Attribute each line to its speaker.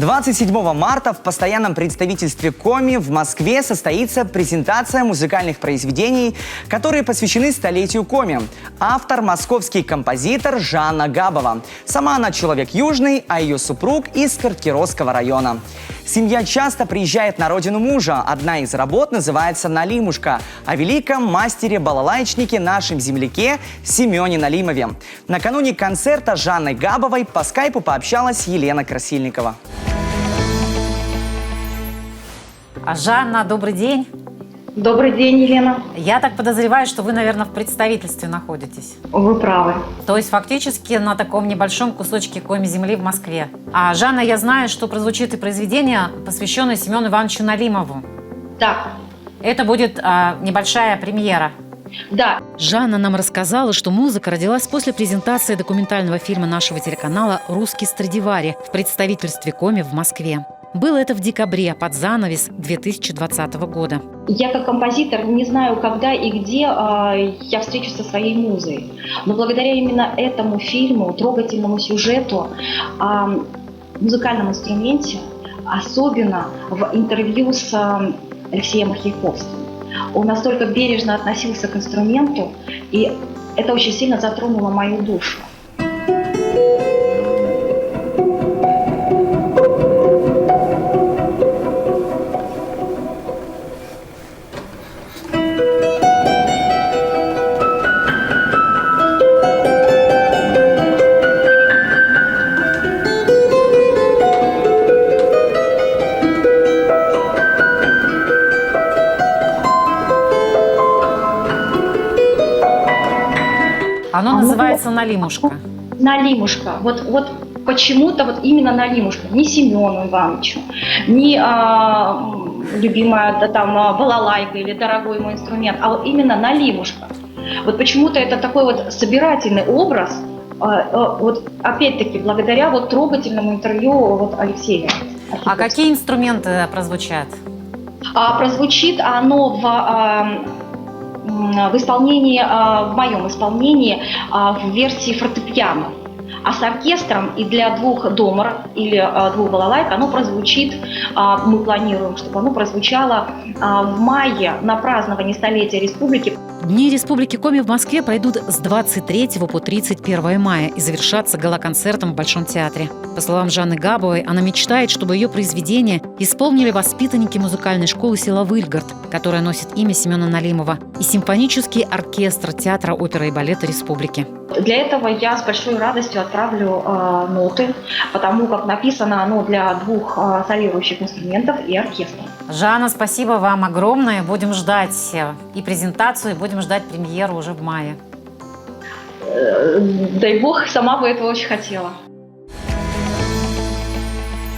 Speaker 1: 27 марта в постоянном представительстве Коми в Москве состоится презентация музыкальных произведений, которые посвящены столетию Коми. Автор – московский композитор Жанна Габова. Сама она человек южный, а ее супруг из Карткиросского района. Семья часто приезжает на родину мужа. Одна из работ называется «Налимушка» о великом мастере-балалайчнике, нашем земляке Семене Налимове. Накануне концерта Жанны Габовой по скайпу пообщалась Елена Красильникова.
Speaker 2: Жанна, добрый день.
Speaker 3: Добрый день, Елена.
Speaker 2: Я так подозреваю, что вы, наверное, в представительстве находитесь.
Speaker 3: Вы правы.
Speaker 2: То есть фактически на таком небольшом кусочке Коми земли в Москве. А Жанна, я знаю, что прозвучит и произведение, посвященное Семену Ивановичу Налимову.
Speaker 3: Да.
Speaker 2: Это будет небольшая премьера.
Speaker 3: Да.
Speaker 2: Жанна нам рассказала, что музыка родилась после презентации документального фильма нашего телеканала «Русский Страдивари» в представительстве Коми в Москве. Было это в декабре, под занавес 2020 года.
Speaker 3: Я как композитор не знаю, когда и где я встречусь со своей музой. Но благодаря именно этому фильму, трогательному сюжету, музыкальном инструменте, особенно в интервью с Алексеем Махейковским, он настолько бережно относился к инструменту, и это очень сильно затронуло мою душу.
Speaker 2: Оно называется «Налимушка».
Speaker 3: Налимушка. Вот почему-то вот именно Налимушка. Не Семену Ивановичу, не любимая балалайка или дорогой мой инструмент, а вот именно Налимушка. Вот почему-то это такой вот собирательный образ, вот опять-таки благодаря вот трогательному интервью вот Алексея.
Speaker 2: А какие инструменты прозвучат?
Speaker 3: Прозвучит оно в исполнении, в моем исполнении, в версии фортепиано. А с оркестром и для двух домор или двух балалайк оно прозвучит, мы планируем, чтобы оно прозвучало в мае на праздновании столетия республики.
Speaker 2: Дни Республики Коми в Москве пройдут с 23 по 31 мая и завершатся гала-концертом в Большом театре. По словам Жанны Габовой, она мечтает, чтобы ее произведения исполнили воспитанники музыкальной школы села Выльгард, которая носит имя Семена Налимова, и симфонический оркестр театра оперы и балета Республики.
Speaker 3: Для этого я с большой радостью отправлю ноты, потому как написано оно для двух солирующих инструментов и оркестра.
Speaker 2: Жанна, спасибо вам огромное. Будем ждать и презентацию, и будем ждать премьеру уже в мае.
Speaker 3: Дай бог, сама бы этого очень хотела.